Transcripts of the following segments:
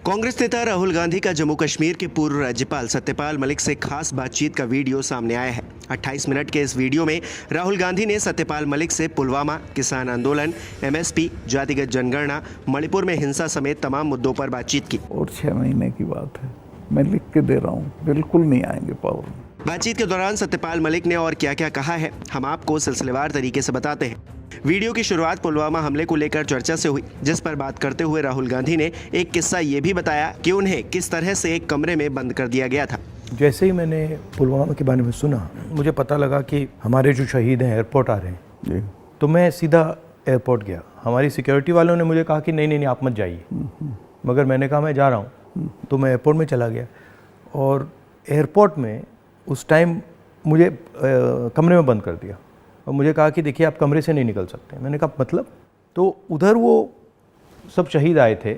कांग्रेस नेता राहुल गांधी का जम्मू कश्मीर के पूर्व राज्यपाल सत्यपाल मलिक से खास बातचीत का वीडियो सामने आया है। 28 मिनट के इस वीडियो में राहुल गांधी ने सत्यपाल मलिक से पुलवामा, किसान आंदोलन, एमएसपी, जातिगत जनगणना, मणिपुर में हिंसा समेत तमाम मुद्दों पर बातचीत की। और 6 महीने की बात है, मैं लिख के दे रहा हूँ, बिल्कुल नहीं आएंगे पावर में। बातचीत के दौरान सत्यपाल मलिक ने और क्या क्या कहा है, हम आपको सिलसिलेवार तरीके से बताते हैं। वीडियो की शुरुआत पुलवामा हमले को लेकर चर्चा से हुई, जिस पर बात करते हुए राहुल गांधी ने एक किस्सा ये भी बताया कि उन्हें किस तरह से एक कमरे में बंद कर दिया गया था। जैसे ही मैंने पुलवामा के बारे में सुना, मुझे पता लगा कि हमारे जो शहीद हैं एयरपोर्ट आ रहे हैं जी। तो मैं सीधा एयरपोर्ट गया। हमारी सिक्योरिटी वालों ने मुझे कहा कि नहीं आप मत जाइए, मगर मैंने कहा मैं जा रहा हूँ। तो मैं एयरपोर्ट में चला गया और एयरपोर्ट में उस टाइम मुझे कमरे में बंद कर दिया और मुझे कहा कि देखिए आप कमरे से नहीं निकल सकते। मैंने कहा मतलब? तो उधर वो सब शहीद आए थे,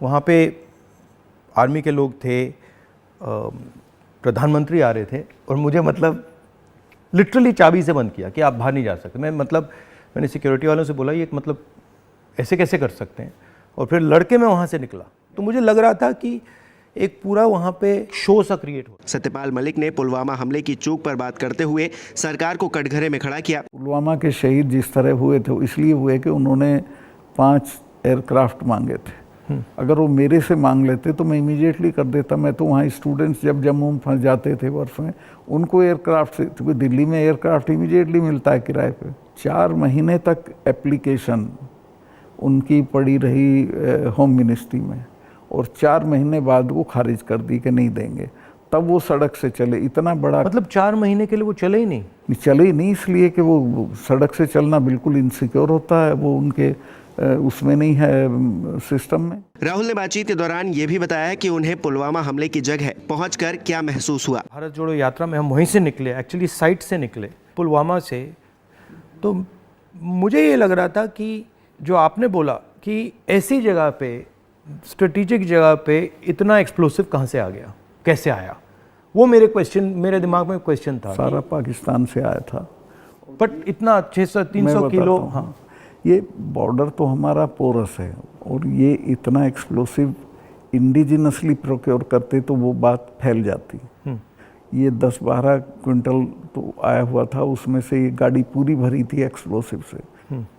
वहाँ पे आर्मी के लोग थे, प्रधानमंत्री आ रहे थे और मुझे मतलब लिटरली चाबी से बंद किया कि आप बाहर नहीं जा सकते। मैंने सिक्योरिटी वालों से बोला ये मतलब ऐसे कैसे कर सकते हैं, और फिर लड़के मैं वहाँ से निकला। तो मुझे लग रहा था कि एक पूरा वहाँ पे शो सा क्रिएट हो। सत्यपाल मलिक ने पुलवामा हमले की चूक पर बात करते हुए सरकार को कटघरे में खड़ा किया। पुलवामा के शहीद जिस तरह हुए थे इसलिए हुए कि उन्होंने 5 एयरक्राफ्ट मांगे थे। अगर वो मेरे से मांग लेते तो मैं इमीडिएटली कर देता। मैं तो वहाँ स्टूडेंट्स जब जम्मू में फंस जाते थे बर्फ में, उनको एयरक्राफ्ट से, क्योंकि दिल्ली में एयरक्राफ्ट इमीडिएटली मिलता है किराए पे। 4 महीने तक एप्लीकेशन उनकी पड़ी रही होम मिनिस्ट्री में और 4 महीने बाद वो खारिज कर दी कि नहीं देंगे। तब वो सड़क से चले। इतना बड़ा मतलब 4 महीने के लिए वो चले ही नहीं, इसलिए कि वो सड़क से चलना बिल्कुल इनसिक्योर होता है, वो उनके उसमें नहीं है सिस्टम में। राहुल ने बातचीत के दौरान ये भी बताया कि उन्हें पुलवामा हमले की जगह पहुंचकर क्या महसूस हुआ। भारत जोड़ो यात्रा में हम वहीं से निकले, एक्चुअली साइट से निकले पुलवामा से। तो मुझे ये लग रहा था कि जो आपने बोला कि ऐसी जगह पे, स्ट्रेटेजिक जगह पे इतना एक्सप्लोसिव कहाँ से आ गया, कैसे आया, वो मेरे दिमाग में क्वेश्चन था। सारा पाकिस्तान से आया था, बट इतना 600-300 किलो। हाँ, ये बॉर्डर तो हमारा पोरस है और ये इतना एक्सप्लोसिव इंडिजिनसली प्रोक्योर करते तो वो बात फैल जाती। ये 10-12 क्विंटल तो आया हुआ था, उसमें से ये गाड़ी पूरी भरी थी एक्सप्लोसिव से।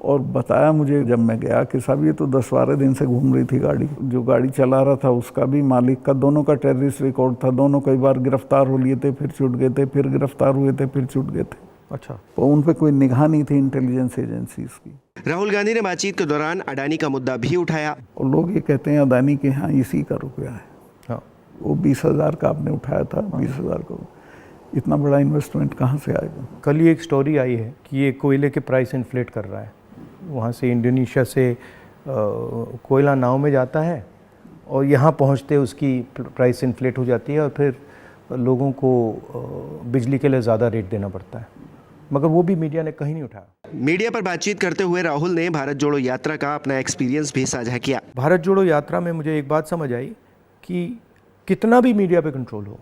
और बताया मुझे जब मैं गया कि साहब ये तो 10-12 दिन से घूम रही थी गाड़ी। जो गाड़ी चला रहा था उसका भी, मालिक का, दोनों का टेररिस्ट रिकॉर्ड था। दोनों कई बार गिरफ्तार हो लिए थे, फिर छूट गए थे, फिर गिरफ्तार हुए थे, फिर छूट गए थे। अच्छा, तो उन पे कोई निगाह नहीं थी इंटेलिजेंस एजेंसीज की। राहुल गांधी ने बातचीत के दौरान अडानी का मुद्दा भी उठाया। और लोग ये कहते हैं अडानी के यहाँ इसी का रुपया है। हाँ, वो 20,000 का आपने उठाया था। 20,000 का इतना बड़ा इन्वेस्टमेंट कहाँ से आएगा? कल ही एक स्टोरी आई है कि ये कोयले के प्राइस इन्फ्लेट कर रहा है। वहाँ से इंडोनेशिया से कोयला नाव में जाता है और यहाँ पहुँचते उसकी प्राइस इन्फ्लेट हो जाती है और फिर लोगों को बिजली के लिए ज़्यादा रेट देना पड़ता है, मगर वो भी मीडिया ने कहीं नहीं उठाया। मीडिया पर बातचीत करते हुए राहुल ने भारत जोड़ो यात्रा का अपना एक्सपीरियंस भी साझा किया। भारत जोड़ो यात्रा में मुझे एक बात समझ आई कि कितना भी मीडिया पे कंट्रोल हो,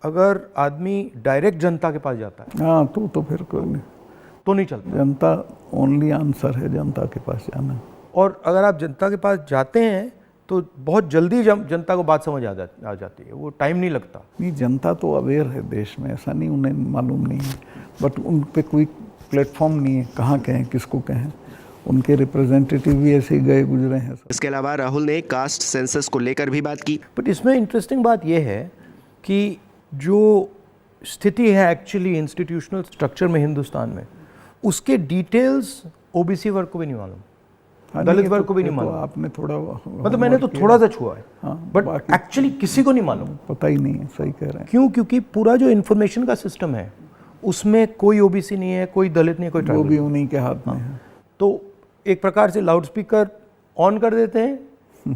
अगर आदमी डायरेक्ट जनता के पास जाता है, हाँ, तो फिर कोई नहीं, तो नहीं चलता। जनता ओनली आंसर है, जनता के पास जाना। और अगर आप जनता के पास जाते हैं तो बहुत जल्दी जनता को बात समझ आ जाती है, वो टाइम नहीं लगता। नहीं, जनता तो अवेयर है देश में, ऐसा नहीं उन्हें मालूम नहीं है, बट उन पे कोई प्लेटफॉर्म नहीं है, कहाँ कहें, किसको कहें। उनके रिप्रेजेंटेटिव भी ऐसे ही गए गुजरे हैं। इसके अलावा राहुल ने कास्ट सेंसस को लेकर भी बात की। बट इसमें इंटरेस्टिंग बात यह है कि जो स्थिति है एक्चुअली इंस्टीट्यूशनल स्ट्रक्चर में हिंदुस्तान में, उसके डिटेल्स ओबीसी वर्ग को भी नहीं मालूम, दलित वर्ग को भी नहीं मालूम। आपने थोड़ा, मतलब मैंने तो थोड़ा सा छुआ है, बट एक्चुअली किसी को नहीं मालूम, पता ही नहीं है। सही कह रहे हैं। क्यों? क्योंकि पूरा जो इन्फॉर्मेशन का सिस्टम है उसमें कोई ओबीसी नहीं है, कोई दलित नहीं है, कोई ट्राइबल, वो भी उन्हीं के हाथ में है। तो एक प्रकार से लाउड स्पीकर ऑन कर देते हैं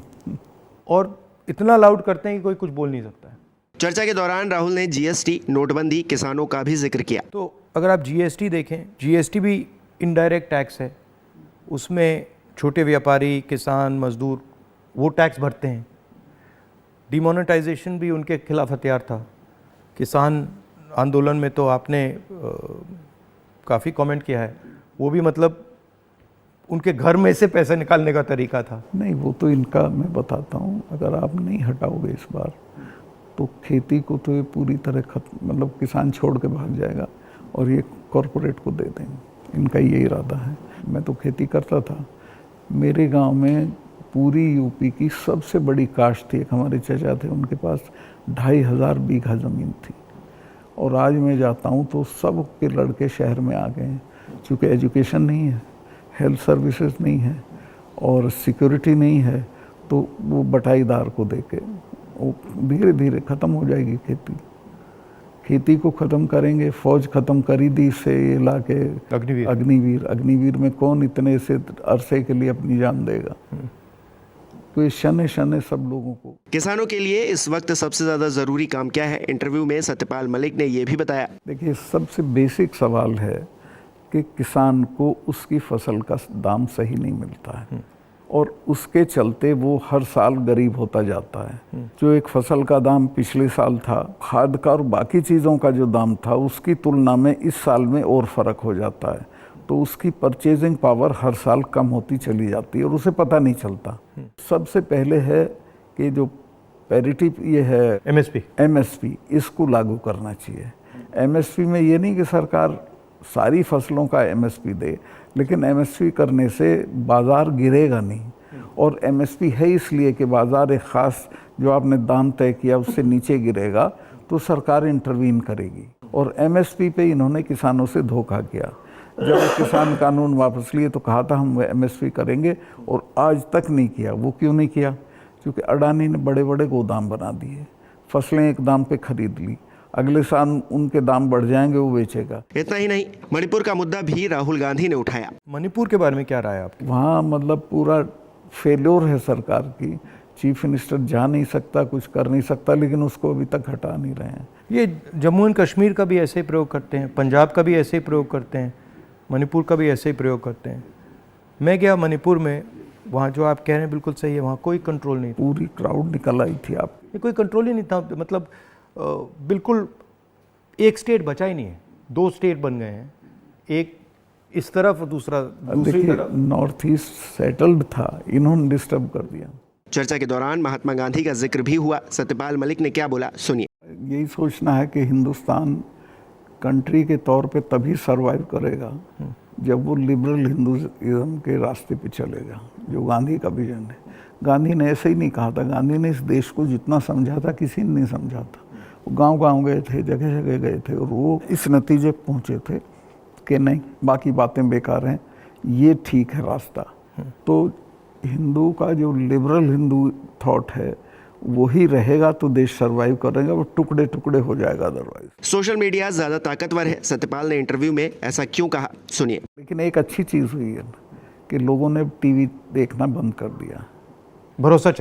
और इतना लाउड करते हैं कि कोई कुछ बोल नहीं सकता है। चर्चा के दौरान राहुल ने जीएसटी, नोटबंदी, किसानों का भी जिक्र किया। तो अगर आप जीएसटी देखें, जीएसटी भी इनडायरेक्ट टैक्स है, उसमें छोटे व्यापारी, किसान, मजदूर वो टैक्स भरते हैं। डिमोनेटाइजेशन भी उनके खिलाफ हथियार था। किसान आंदोलन में तो आपने काफ़ी कमेंट किया है, वो भी मतलब उनके घर में से पैसा निकालने का तरीका था। नहीं, वो तो इनका मैं बताता हूँ, अगर आप नहीं हटाओगे इस बार तो खेती को तो ये पूरी तरह खत्म, मतलब किसान छोड़ के भाग जाएगा और ये कॉरपोरेट को दे देंगे। इनका ये इरादा है। मैं तो खेती करता था। मेरे गांव में पूरी यूपी की सबसे बड़ी काश्त थी। एक हमारे चचा थे, उनके पास 2500 बीघा ज़मीन थी। और आज मैं जाता हूँ तो सब के लड़के शहर में आ गए हैं, क्योंकि एजुकेशन नहीं है, हेल्थ सर्विसेज नहीं है और सिक्योरिटी नहीं है, तो वो बटाईदार को देके वो धीरे धीरे ख़त्म हो जाएगी खेती। खेती को ख़त्म करेंगे, फौज ख़त्म करी दी से ये ला के अग्निवीर में कौन इतने से अरसे के लिए अपनी जान देगा। तो ये शने शने सब लोगों को। किसानों के लिए इस वक्त सबसे ज्यादा जरूरी काम क्या है? इंटरव्यू में सत्यपाल मलिक ने यह भी बताया। देखिए, सबसे बेसिक सवाल है कि किसान को उसकी फसल का दाम सही नहीं मिलता है और उसके चलते वो हर साल गरीब होता जाता है। जो एक फसल का दाम पिछले साल था, खाद का और बाकी चीज़ों का जो दाम था, उसकी तुलना में इस साल में और फ़र्क हो जाता है। तो उसकी परचेजिंग पावर हर साल कम होती चली जाती है और उसे पता नहीं चलता। सबसे पहले है कि जो पैरिटी ये है एमएसपी, इसको लागू करना चाहिए। एमएसपी में ये नहीं कि सरकार सारी फसलों का एमएसपी दे, लेकिन एमएसपी करने से बाज़ार गिरेगा नहीं। और एमएसपी है इसलिए कि बाज़ार एक ख़ास जो आपने दाम तय किया उससे नीचे गिरेगा तो सरकार इंटरवीन करेगी। और एमएसपी पे इन्होंने किसानों से धोखा किया। जब किसान कानून वापस लिए तो कहा था हम एमएसपी करेंगे और आज तक नहीं किया। वो क्यों नहीं किया? क्योंकि अडानी ने बड़े बड़े गोदाम बना दिए, फसलें एक दाम पे खरीद ली, अगले साल उनके दाम बढ़ जाएंगे, वो बेचेगा। इतना ही नहीं, मणिपुर का मुद्दा भी राहुल गांधी ने उठाया। मणिपुर के बारे में क्या राय है आपकी? वहाँ मतलब पूरा फेल्योर है सरकार की। चीफ मिनिस्टर जा नहीं सकता, कुछ कर नहीं सकता, लेकिन उसको अभी तक हटा नहीं रहे हैं। ये जम्मू एंड कश्मीर का भी ऐसे ही प्रयोग करते हैं, पंजाब का भी ऐसे ही प्रयोग करते हैं, मणिपुर का भी ऐसे ही प्रयोग करते हैं। मैं गया मणिपुर में, वहाँ जो आप कह रहे हैं बिल्कुल सही है, वहाँ कोई कंट्रोल नहीं था। पूरी क्राउड निकल आई थी। आप कोई कंट्रोल ही नहीं था, मतलब बिल्कुल एक स्टेट बचा ही नहीं है। 2 स्टेट बन गए हैं, एक इस तरफ और दूसरा दूसरी तरफ। नॉर्थ ईस्ट सेटल्ड था, इन्होंने डिस्टर्ब कर दिया। चर्चा के दौरान महात्मा गांधी का जिक्र भी हुआ। सत्यपाल मलिक ने क्या बोला, सुनिए। यही सोचना है कि हिंदुस्तान कंट्री के तौर पे तभी सरवाइव करेगा जब वो लिबरल हिंदुइज्म के रास्ते पे चलेगा, जो गांधी का विजन है। गांधी ने ऐसे ही नहीं कहा था। गांधी ने इस देश को जितना समझा था, किसी ने नहीं समझा था। वो गांव-गांव गए थे, जगह जगह गए थे और वो इस नतीजे पहुंचे थे कि नहीं, बाकी बातें बेकार हैं, ये ठीक है रास्ता। तो हिंदू का जो लिबरल हिंदू थॉट है वही रहेगा तो देश सरवाइव करेगा, वो टुकड़े टुकड़े हो जाएगा अदरवाइज। सोशल मीडिया ज्यादा ताकतवर है, सत्यपाल ने इंटरव्यू में ऐसा क्यों कहा, सुनिए। लेकिन एक अच्छी चीज़ हुई है कि लोगों ने टीवी देखना बंद कर दिया, भरोसा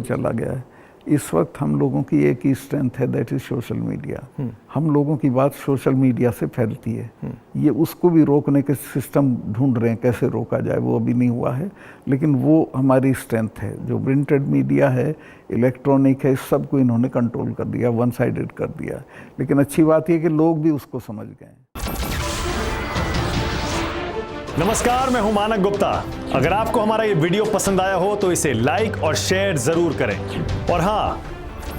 चला गया है। इस वक्त हम लोगों की एक ही स्ट्रेंथ है, दैट इज सोशल मीडिया। हम लोगों की बात सोशल मीडिया से फैलती है। ये उसको भी रोकने के सिस्टम ढूंढ रहे हैं, कैसे रोका जाए, वो अभी नहीं हुआ है, लेकिन वो हमारी स्ट्रेंथ है। जो प्रिंटेड मीडिया है, इलेक्ट्रॉनिक है, इस सब को इन्होंने कंट्रोल कर दिया, वन साइडेड कर दिया। लेकिन अच्छी बात यह कि लोग भी उसको समझ गए। नमस्कार, मैं हूं मानक गुप्ता। अगर आपको हमारा ये वीडियो पसंद आया हो तो इसे लाइक और शेयर जरूर करें और हाँ,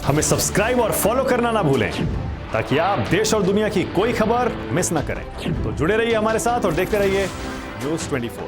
हमें सब्सक्राइब और फॉलो करना ना भूलें ताकि आप देश और दुनिया की कोई खबर मिस ना करें। तो जुड़े रहिए हमारे साथ और देखते रहिए न्यूज़ 24।